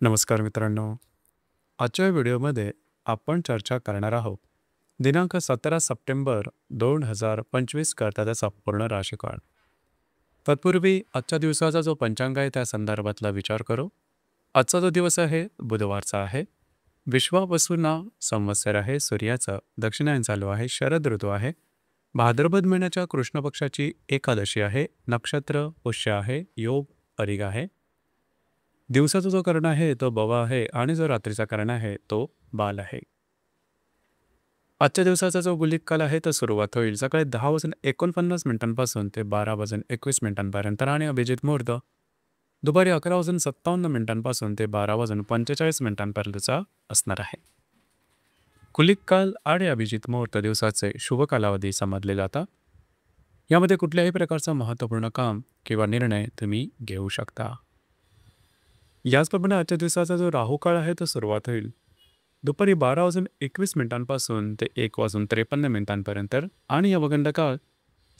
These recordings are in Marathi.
नमस्कार मित्रांनो. आजच्या व्हिडिओमध्ये आपण चर्चा करणार आहोत दिनांक 17 सप्टेंबर 2025 करता त्याचा पूर्ण राशीकाळ. तत्पूर्वी आजच्या दिवसाचा जो पंचांग आहे त्या संदर्भातला विचार करू. आजचा जो दिवस आहे बुधवारचा आहे. विश्वावसुना संवत्सर आहे. सूर्याचं दक्षिणायन चालू आहे. शरद ऋतू आहे. भाद्रपद महिन्याच्या कृष्ण पक्षाची एकादशी आहे. नक्षत्र पुष्य आहे. योग परिग आहे. दिवसाचा जो कर्ण आहे तो बवा आहे आणि जो रात्रीचा कर्ण आहे तो बाल आहे. आजच्या दिवसाचा जो गुलिक काल आहे तो सुरुवात होईल सकाळी 10:49 ते 12:21 आणि अभिजित मुहूर्त दुपारी 11:57 ते 12:45 असणार आहे. गुलिक काल आणि अभिजित मुहूर्त दिवसाचे शुभ कालावधी समजले जातात. यामध्ये कुठल्याही प्रकारचं महत्त्वपूर्ण काम किंवा निर्णय तुम्ही घेऊ शकता. याचप्रमाणे आजच्या दिवसाचा जो राहुकाळ आहे तो सुरुवात होईल दुपारी 12:21 ते 1:53 आणि यमगंड काळ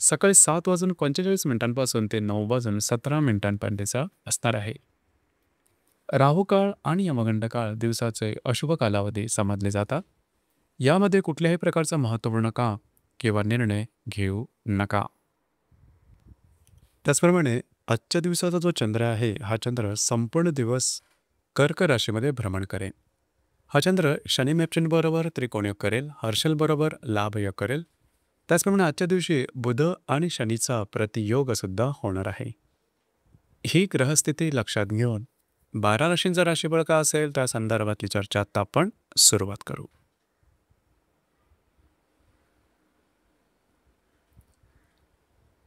सकाळी 7:45 ते 9:17 असणार आहे. राहुकाळ आणि यमगंड काळ दिवसाचे अशुभ कालावधी समजले जातात. यामध्ये कुठल्याही प्रकारचं महत्त्वपूर्ण काम किंवा निर्णय घेऊ नका. त्याचप्रमाणे आजच्या दिवसाचा जो चंद्र आहे हा चंद्र संपूर्ण दिवस कर्क राशीमध्ये भ्रमण करेल. हा चंद्र शनी नेपच्यूनबरोबर त्रिकोणयोग करेल. हर्षलबरोबर लाभयोग करेल. त्याचप्रमाणे आजच्या दिवशी बुध आणि शनीचा प्रतियोगसुद्धा होणार आहे. ही ग्रहस्थिती लक्षात घेऊन 12 राशींचा राशीफळ का असेल त्या संदर्भातली चर्चा आता आपण सुरुवात करू.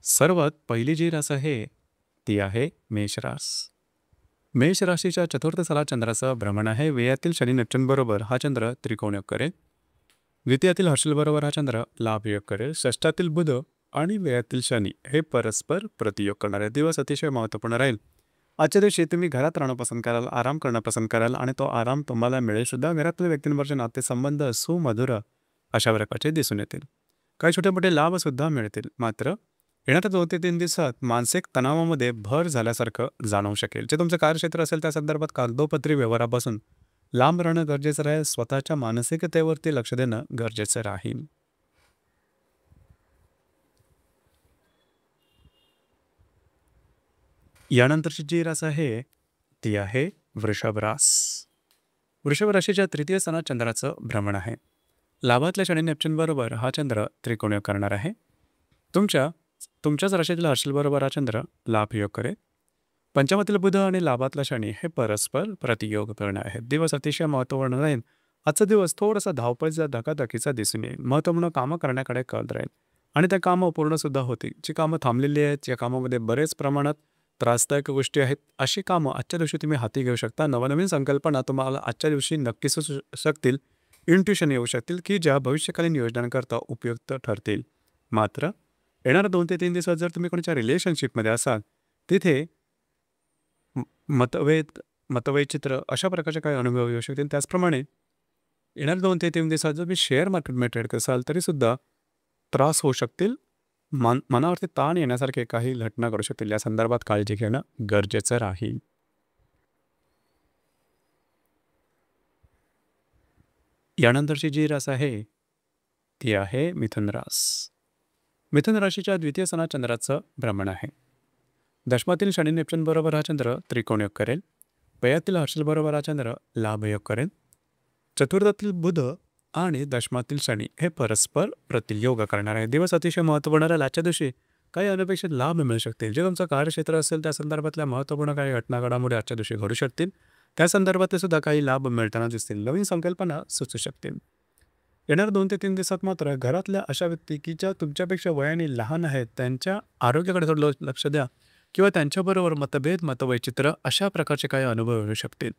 सर्वात पहिली जी रास आहे ती आहे मेषरास. मेष राशीच्या चतुर्थ सला चंद्राचं भ्रमण आहे. व्ययातील शनी नेपच्यूनबरोबर हा चंद्र त्रिकोणयोग करेल. द्वितीयातील हर्षलबरोबर हा चंद्र लाभयोग करेल. षष्ठातील बुध आणि व्ययातील शनी हे परस्पर प्रतियोग करणारे दिवस अतिशय महत्त्वपूर्ण राहील. आजच्या दिवशी तुम्ही घरात राहणं पसंत कराल, आराम करणं पसंत कराल आणि तो आराम तुम्हाला मिळेल सुद्धा. घरातील व्यक्तींवरचे नातेसंबंध सुमधुर अशा प्रकारचे दिसून येतील. काही छोटे मोठे लाभसुद्धा मिळतील. मात्र येणाऱ्या 2 ते 3 दिवसात मानसिक तणावामध्ये भर झाल्यासारखं जाणवू शकेल. जे तुमचं कार्यक्षेत्र असेल त्या संदर्भात कागदोपत्री व्यवहारापासून लांब राहणं गरजेचं राहील. स्वतःच्या मानसिकतेवरती लक्ष देणं गरजेचं राहील. यानंतरची जी रास आहे ती आहे वृषभ रास. वृषभ राशीच्या तृतीय स्थानात चंद्राचं भ्रमण आहे. लाभातल्या शनी नेपच्यूनबरोबर हा चंद्र त्रिकोणयोग करणार आहे. तुमच्याच राशीतील हर्षलबरोबर हा चंद्र लाभयोग करेल. पंचमातील बुध आणि लाभातला शनी हे परस्पर प्रतियोग करणार आहेत. दिवस अतिशय महत्त्वपूर्ण राहील. आजचा दिवस थोडासा धावपळीचा धकाधकीचा दिसून येईल. महत्त्वपूर्ण कामं करण्याकडे कल राहील आणि त्या कामं पूर्णसुद्धा होतील. जी कामं थांबलेली आहेत, या कामामध्ये बरेच प्रमाणात त्रासदायक गोष्टी आहेत, अशी कामं आजच्या दिवशी तुम्ही हाती घेऊ शकता. नवनवीन संकल्पना तुम्हाला आजच्या दिवशी नक्कीच सुचू शकतील. इंट्युशन येऊ शकतील की ज्या भविष्यकालीन योजनांकरता उपयुक्त ठरतील. मात्र येणाऱ्या 2 ते 3 दिवसात जर तुम्ही कोणाच्या रिलेशनशिपमध्ये असाल तिथे मतभेद चित्र अशा प्रकारचे काही अनुभव येऊ शकतील. त्याचप्रमाणे येणाऱ्या 2 ते 3 दिवसात जर मी शेअर मार्केटमध्ये ट्रेड कराल तरीसुद्धा त्रास होऊ शकतील. मनावरती ताण येण्यासारखे काही घटना घडू शकतील. या संदर्भात काळजी घेणं गरजेचं राहील. यानंतरची जी रास आहे ती आहे मिथुन रास. मिथुन राशीच्या द्वितीय स्थानात चंद्राचं भ्रमण आहे. दशमातील शनी नेपच्यूनबरोबर हा चंद्र त्रिकोणयोग करेल. व्ययातील हर्षलबरोबर हा चंद्र लाभयोग करेल. चतुर्थातील बुध आणि दशमातील शनी हे परस्पर प्रतियोग करणार आहे. दिवस अतिशय महत्त्वपूर्ण राहील. आजच्या दिवशी काही अनपेक्षित लाभ मिळू शकतील. जे तुमचं कार्यक्षेत्र असेल त्या संदर्भातल्या महत्त्वपूर्ण काही घटना घडामोडी आजच्या दिवशी घडू शकतील. त्या संदर्भातले सुद्धा काही लाभ मिळताना दिसतील. नवीन संकल्पना सुचू शकतील. येणाऱ्या 2 ते 3 दिवसात मात्र घरातल्या अशा व्यक्ती की ज्या तुमच्यापेक्षा वयाने लहान आहेत त्यांच्या आरोग्याकडे थोडं लक्ष द्या किंवा त्यांच्याबरोबर मतवैचित्र अशा प्रकारचे काही अनुभव येऊ शकतील.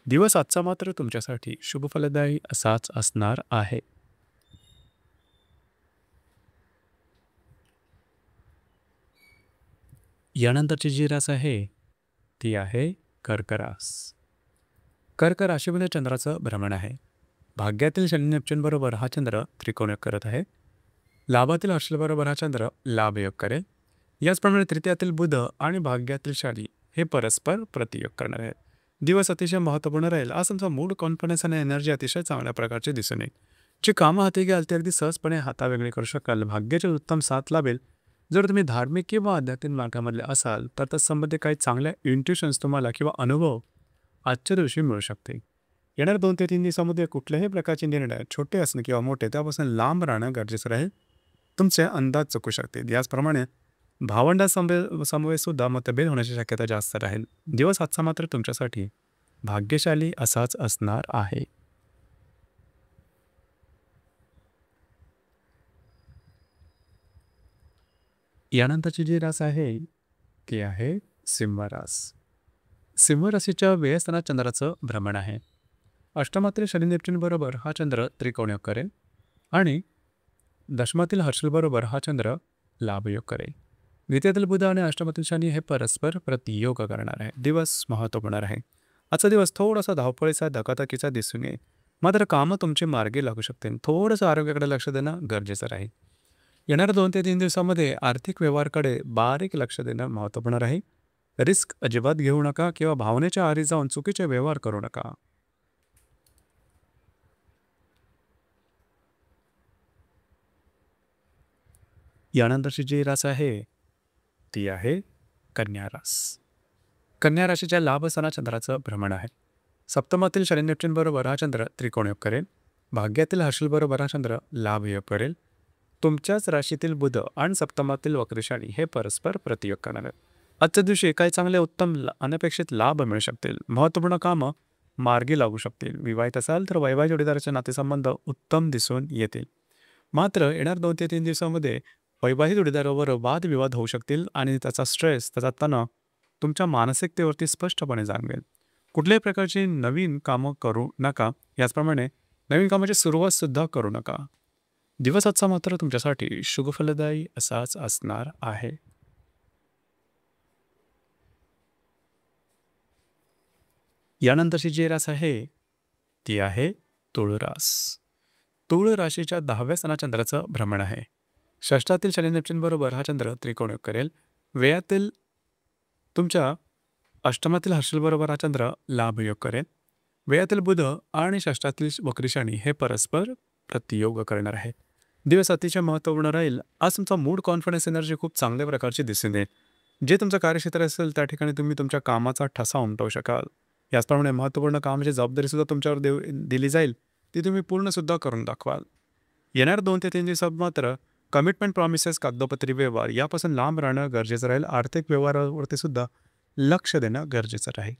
दिवस आजचा मात्र तुमच्यासाठी शुभफलदायी असाच असणार आहे. यानंतरची जी रास आहे ती आहे कर्क रास. कर्क राशीमध्ये चंद्राचं भ्रमण आहे. भाग्यातील शनी नेपच्यूनबरोबर हा चंद्र त्रिकोणयोग करत आहे. लाभातील हर्षलबरोबर हा चंद्र लाभयोग करेल. याचप्रमाणे तृतीयातील बुध आणि भाग्यातील शनी हे परस्पर प्रतियोग करणार आहेत. दिवस अतिशय महत्त्वपूर्ण राहील. आज तुमचा मूड, कॉन्फिडन्स आणि एनर्जी अतिशय चांगल्या प्रकारची दिसून येईल. जी कामं हाती घ्याल ती अगदी सहजपणे हातावेगळी करू शकाल. भाग्याची उत्तम साथ लाभेल. जर तुम्ही धार्मिक किंवा आध्यात्मिक मार्गामधले असाल तर तत्संबंधी काही चांगल्या इंट्युशन्स तुम्हाला किंवा अनुभव आजच्या दिवशी मिळू शकते. येणाऱ्या 2 ते 3 दिवसामध्ये कुठल्याही प्रकारचे निर्णय, छोटे असणे किंवा मोठे, त्यापासून लांब राहणं गरजेचं राहील. तुमचे अंदाज चुकू शकतील. याचप्रमाणे समवेत सुद्धा मतभेद होण्याची शक्यता जास्त राहील. दिवस आजचा मात्र तुमच्यासाठी भाग्यशाली असाच असणार आहे. यानंतरची जी रास आहे ती आहे सिंह रास. सिंह राशीच्या वेळस्थानात चंद्राचं भ्रमण आहे. अष्टमातील शनी नेपच्यून बरोबर हा चंद्र त्रिकोणयोग करेल आणि दशमातील हर्षल बरोबर हा चंद्र लाभयोग करेल. द्वितीयातील बुध आणि अष्टमातील शनी हे परस्पर प्रतियोग करणार आहे. दिवस महत्त्वपूर्ण आहे. आजचा दिवस थोडासा धावपळीचा, धकाधकीचा दिसून येईल. मात्र कामं तुमची मार्गी लागू शकतील. थोडंसं आरोग्याकडे लक्ष देणं गरजेचं राहील. येणाऱ्या 2 ते 3 दिवसामध्ये आर्थिक व्यवहाराकडे बारीक लक्ष देणं महत्त्वपूर्ण राहील. रिस्क अजिबात घेऊ नका किंवा भावनेच्या आहारी जाऊन चुकीचे व्यवहार करू नका. यानंतरची जी रास आहे ती आहे कन्या रास. कन्या राशीच्या लाभस्थानात चंद्राचं भ्रमण आहे. सप्तमातील शनी नेपच्यून बरोबर हा चंद्र त्रिकोणयोग करेल. भाग्यातील हर्षल बरोबर हा चंद्र लाभयोग करेल. तुमच्याच राशीतील बुध आणि सप्तमातील वक्री शनी हे परस्पर प्रतियोग करणार आहेत. आजच्या दिवशी काही चांगले उत्तम अनपेक्षित लाभ मिळू शकतील. महत्त्वपूर्ण कामं मार्गी लागू शकतील. विवाहित असाल तर वैवाहिक जोडीदाराचे नातेसंबंध उत्तम दिसून येतील. मात्र येणार 2 ते 3 दिवसामध्ये वैवाहिक जोडीदारावर वादविवाद होऊ शकतील आणि त्याचा स्ट्रेस, त्याचा तणाव तुमच्या मानसिकतेवरती स्पष्टपणे जाणवेल. कुठल्याही प्रकारची नवीन कामं करू नका. याचप्रमाणे नवीन कामाची सुरुवात सुद्धा करू नका. दिवस आजचा मात्र तुमच्यासाठी शुभफलदायी असाच असणार आहे. यानंतरची जी रास आहे ती आहे तुळ रास. तुळ राशीच्या 10व्या स्थानात चंद्राचं भ्रमण आहे. षष्ठातील शनी नेपच्यून बरोबर हा चंद्र त्रिकोणयोग करेल. व्ययातील तुमच्या अष्टमातील हर्षल बरोबर हा चंद्र लाभयोग करेल. व्ययातील बुध आणि षष्ठातील वक्री शनी हे परस्पर प्रतियोग करणार आहे. दिवस अतिशय महत्त्वपूर्ण राहील. आज तुमचा मूड, कॉन्फिडन्स, एनर्जी खूप चांगल्या प्रकारची दिसून येईल. जे तुमचं कार्यक्षेत्र असेल त्या ठिकाणी तुम्ही तुमच्या कामाचा ठसा उमटवू शकाल. याचप्रमाणे महत्त्वपूर्ण कामाची जबाबदारीसुद्धा तुमच्यावर दिली जाईल. ती तुम्ही पूर्णसुद्धा करून दाखवाल. येणाऱ्या 2 ते 3 दिवसात मात्र कमिटमेंट, प्रॉमिसेस, कागदोपत्री व्यवहार यापासून लांब राहणं गरजेचं राहील. आर्थिक व्यवहारावरती सुद्धा लक्ष देणं गरजेचं राहील.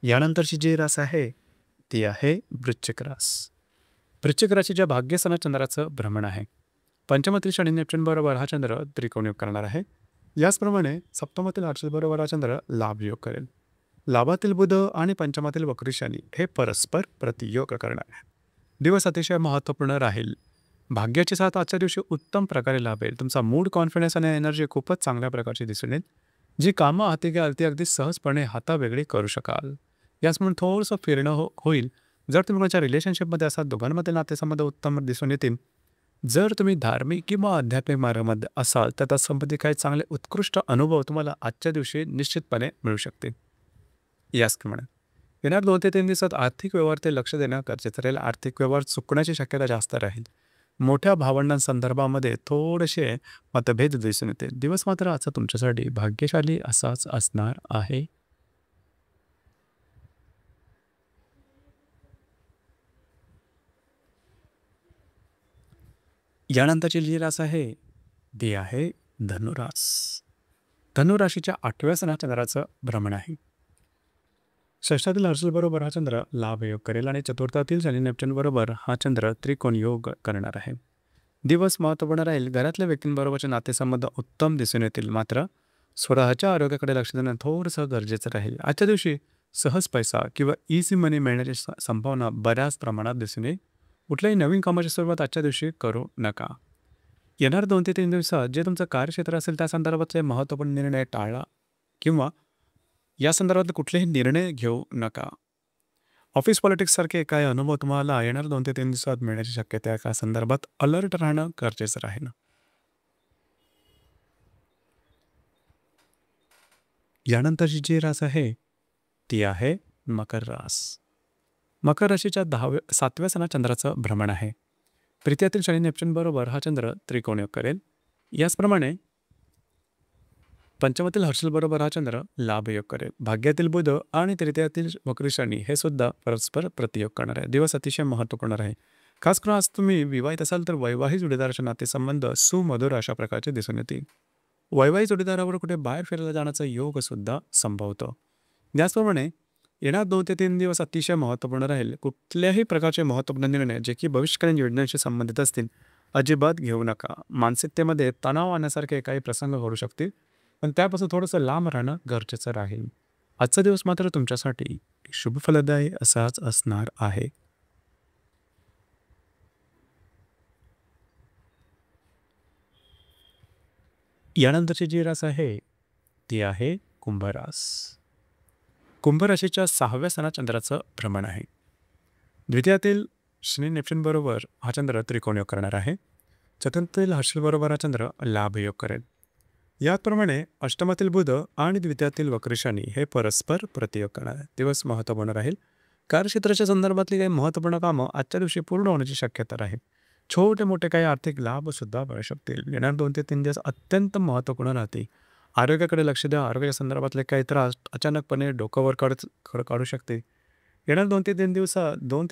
यानंतरची जी रास आहे ती आहे वृश्चिक रास. वृश्चिक राशीच्या भाग्यस्थानात चंद्राचं भ्रमण आहे. पंचमातील शनी नेपच्यून बरोबर हा चंद्र त्रिकोणयोग करणार आहे. याचप्रमाणे सप्तमातील हर्षल बरोबर हा चंद्र लाभयोग करेल. लाभातील बुध आणि पंचमातील वक्री शनी हे परस्पर प्रतियोग करणार आहे. दिवस अतिशय महत्त्वपूर्ण राहील. भाग्याची साथ आजच्या दिवशी उत्तम प्रकारे लाभेल. तुमचा मूड, कॉन्फिडन्स आणि एनर्जी खूपच चांगल्या प्रकारची दिसून येईल. जी कामं हाती घ्याल ती अगदी सहजपणे हातावेगळी करू शकाल. याच म्हणून थोडंसं फिरणं होईल. जर तुम्ही कोणाच्या रिलेशनशिपमध्ये असाल, दोघांमध्ये नातेसंबंध उत्तम दिसून येतील. जर तुम्ही धार्मिक किंवा आध्यात्मिक मार्गामध्ये असाल तर त्यासंबंधी काही चांगले उत्कृष्ट अनुभव तुम्हाला आजच्या दिवशी निश्चितपणे मिळू शकतील. याचप्रमाणे येणार 2 ते 3 दिवसात आर्थिक व्यवहार ते लक्ष देणं गरजेचं राहील. आर्थिक व्यवहार चुकण्याची शक्यता जास्त राहील. मोठ्या भावंडांसंदर्भामध्ये थोडेसे मतभेद दिसून येते. दिवस मात्र आजचा तुमच्यासाठी भाग्यशाली असाच असणार आहे. यानंतरची जी रास आहे ती आहे धनुरास. धनुराशीच्या 8व्या स्थानात चंद्राचं भ्रमण आहे. षष्ठातील हर्षल बरोबर हा चंद्र लाभयोग करेल आणि चतुर्थातील शनी नेपच्यून बरोबर हा चंद्र त्रिकोण योग करणार आहे. दिवस महत्त्वपूर्ण राहील. घरातल्या व्यक्तींबरोबरचे नातेसंबंध उत्तम दिसून येतील. मात्र स्वतःच्या आरोग्याकडे लक्ष देणं थोडंसं गरजेचं राहील. आजच्या दिवशी सहज पैसा किंवा इझी मनी मिळण्याची संभावना बऱ्याच प्रमाणात दिसून येईल. कुठल्याही नवीन कामाची सुरुवात आजच्या दिवशी करू नका. येणार 2 ते 3 दिवसात जे तुमचं कार्यक्षेत्र असेल त्या संदर्भातले महत्त्वपूर्ण निर्णय टाळा किंवा या संदर्भात कुठलेही निर्णय घेऊ नका. ऑफिस पॉलिटिक्ससारखे काही अनुभव तुम्हाला येणार 2 ते 3 दिवसात मिळण्याची शक्यता आहे. त्या संदर्भात अलर्ट राहणं गरजेचं राहील. यानंतरची जी रास आहे ती आहे मकर रास. मकर राशीच्या 7व्या सणात चंद्राचं भ्रमण आहे. तृतीयातील शनी नेपच्यून बरोबर हा चंद्र त्रिकोणयोग करेल. याचप्रमाणे पंचमातील हर्षल बरोबर हा चंद्र लाभयोग करेल. भाग्यातील बुध आणि तृतीयातील वक्री शनी हे सुद्धा परस्पर प्रतियोग करणार आहे. दिवस अतिशय महत्त्वपूर्ण आहे. खास करून आज तुम्ही विवाहित असाल तर वैवाहिक जोडीदाराचे नातेसंबंध सुमधुर अशा प्रकारचे दिसून येतील. वैवाहिक जोडीदारावर कुठे बाहेर फिरायला जाण्याचा योग सुद्धा संभवतो. त्याचप्रमाणे येणार 2 ते 3 दिवस अतिशय महत्त्वपूर्ण राहील. कुठल्याही प्रकारचे महत्त्वपूर्ण निर्णय जे की भविष्यकालीन योजनांशी संबंधित असतील अजिबात घेऊ नका. मानसिकतेमध्ये तणाव आणण्यासारखे काही प्रसंग घडू शकतील, पण त्यापासून थोडंसं लांब राहणं गरजेचं राहील. आजचा दिवस मात्र तुमच्यासाठी शुभफलदायी असाच असणार आहे. यानंतरची जी रास आहे ती आहे कुंभरास. कुंभ राशीच्या 6व्या सणात चंद्राचं भ्रमण आहे. द्वितीयातील शनी नेपच्यून बरोबर हा चंद्र त्रिकोणयोग करणार आहे. चतुर्थीतील हर्षल बरोबर हा चंद्र लाभयोग करेल. याचप्रमाणे अष्टमातील बुध आणि द्वितीयातील वक्री शनी हे परस्पर प्रतियोग करणार आहे. दिवस महत्त्वपूर्ण राहील. कार्यक्षेत्राच्या संदर्भातली काही महत्त्वपूर्ण कामं आजच्या दिवशी पूर्ण होण्याची शक्यता राहील. छोटे मोठे काही आर्थिक लाभ सुद्धा मिळू शकतील. येणार 2 ते 3 दिवस अत्यंत महत्त्वपूर्ण राहतील. आरोग्याकडे लक्ष द्या. आरोग्याच्या संदर्भातले काही त्रास अचानकपणे डोकं काढू शकते. येणार 2 ते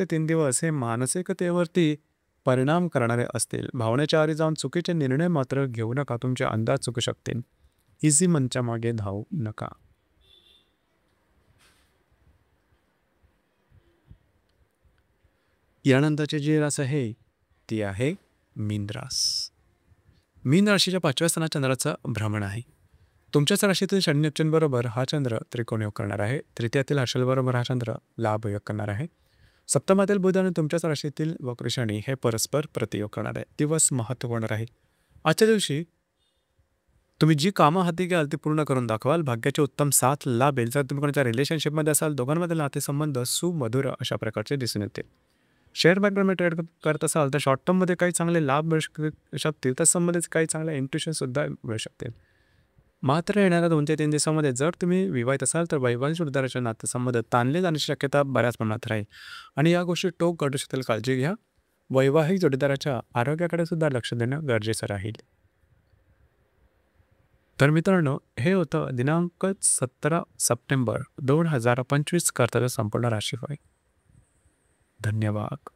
3 दिवस हे मानसिकतेवरती परिणाम करणारे असतील. भावनेच्या आरी जाऊन चुकीचे निर्णय मात्र घेऊ नका. तुमचे अंदाज चुकू शकतील. इझी मनच्या मागे धावू नका. यानंतरची जी रास आहे ती आहे मीन रास. मीन राशीच्या 5व्या स्थानात चंद्राचं भ्रमण आहे. तुमच्याच राशीतील शनी नेपच्यून बरोबर हा चंद्र त्रिकोणयोग करणार आहे. तृतीयातील हर्षल बरोबर हा चंद्र लाभयोग करणार आहे. सप्तमातील बुध आणि तुमच्याच राशीतील वक्री शनी हे परस्पर प्रतियोग करणार आहे. दिवस महत्त्वपूर्ण राहील. आजच्या दिवशी तुम्ही जी कामं हाती घ्याल ती पूर्ण करून दाखवाल. भाग्याची उत्तम साथ लाभेल. जर तुम्ही कोणाच्या रिलेशनशिपमध्ये असाल दोघांमधील नातेसंबंध सुमधुर अशा प्रकारचे दिसून येतील. शेअर मार्केटमध्ये ट्रेड करत असाल तर शॉर्ट टर्ममध्ये काही चांगले लाभ मिळू शकतील. त्यासंबंधित काही चांगले इंट्युशनसुद्धा मिळू शकतील. मात्र येणाऱ्या 2 ते 3 दिवसामध्ये जर तुम्ही विवाहित असाल तर वैवाहिक जोडीदाराच्या नातेसंबंध ताणले जाण्याची शक्यता बऱ्याच प्रमाणात राहील आणि या गोष्टी टोक काढू शकतील. काळजी घ्या. वैवाहिक जोडीदाराच्या आरोग्याकडे सुद्धा लक्ष देणं गरजेचं राहील. तर मित्रांनो, हे होतं दिनांक 17 सप्टेंबर 2025 करताचं संपूर्ण राशीफळ. धन्यवाद.